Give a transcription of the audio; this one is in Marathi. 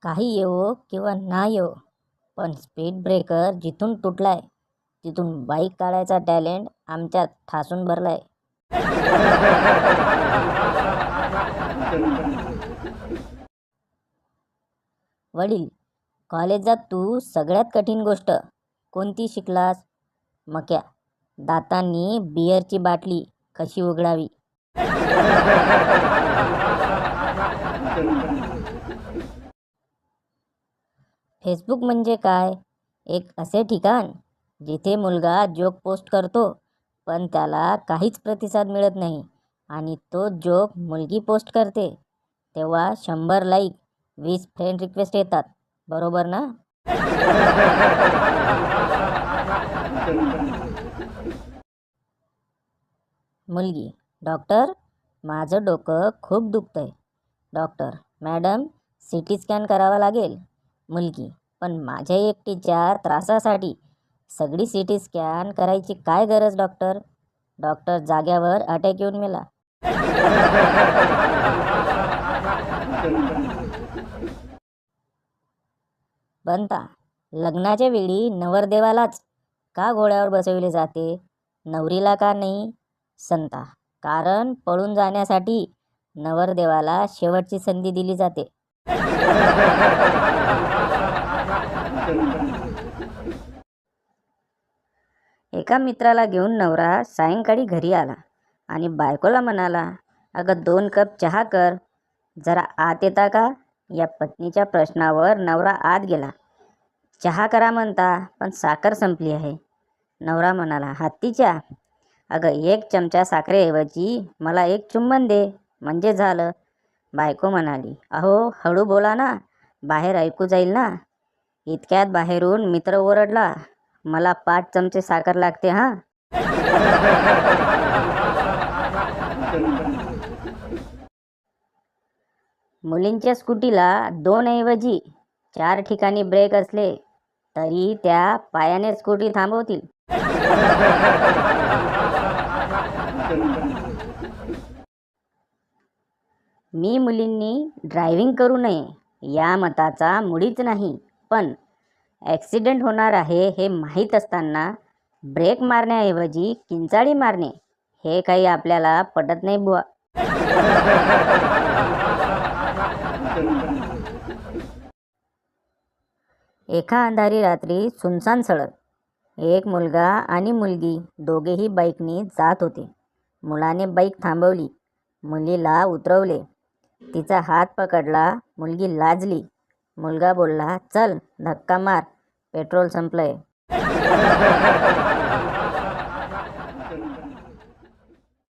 काही येवो किंवा ना येवो, पण स्पीड ब्रेकर जिथून तुटलाय तिथून बाईक काढायचा टॅलेंट आमच्यात ठासून भरलाय. वडील, कॉलेजात तू सगळ्यात कठीण गोष्ट कोणती शिकलास? मक्या, दातांनी बिअरची बाटली कशी उघडावी. फेसबुक म्हणजे काय? एक असे ठिकाण जिथे मुलगा जोक पोस्ट करतो पण त्याला काहीच प्रतिसाद मिळत नाही आणि तो जोक मुलगी पोस्ट करते तेव्हा 100 लाईक 20 फ्रेंड रिक्वेस्ट येतात, बरोबर ना? मुलगी, डॉक्टर, माझं डोकं खूप दुखतंय. डॉक्टर, मॅडम, CT स्कॅन करावा लागेल. मुलगी, पण माझ्या एकटीच्या त्रासासाठी सगळी CT स्कॅन करायची काय गरज डॉक्टर? डॉक्टर जाग्यावर अटॅक येऊन मेला. बनता, लग्नाच्या वेळी नवरदेवालाच का घोड्यावर बसविले जाते, नवरीला का नाही? संता, कारण पळून जाण्यासाठी नवरदेवाला शेवटची संधी दिली जाते. एका मित्राला घेऊन नवरा सायंकाळी घरी आला आणि बायकोला म्हणाला, अगं 2 कप चहा कर. जरा आत येता का? या पत्नीच्या प्रश्नावर नवरा आत गेला. चहा करा म्हणता, पण साखर संपली आहे. नवरा म्हणाला, हत्तीच्या, अगं 1 चमचा साखरेऐवजी मला 1 चुंबन दे, म्हणजे झालं. बायको म्हणाली, अहो हळू बोला ना, बाहेर ऐकू जाईल ना. इतक्यात बाहेरून मित्र ओरडला, मला 5 चमचे साखर लागते हां. मुलींच्या स्कूटीला 2 ऐवजी 4 ठिकाणी ब्रेक असले तरी त्या पायाने स्कूटी थांबवतील. मी मुलींनी ड्रायव्हिंग करू नये या मताचा मुळीच नाही, पण ॲक्सिडेंट होणार आहे हे माहीत असताना ब्रेक मारण्याऐवजी किंचाळी मारणे हे काही आपल्याला पटत नाही बुवा. एका अंधारी रात्री सुनसान सडक. एक मुलगा आणि मुलगी दोघेही बाईकनी जात होते. मुलाने बाईक थांबवली, मुलीला उतरवले. तिचा हात पकडला, मुलगी लाजली. मुलगा बोलला, चल धक्का मार, पेट्रोल संपलंय.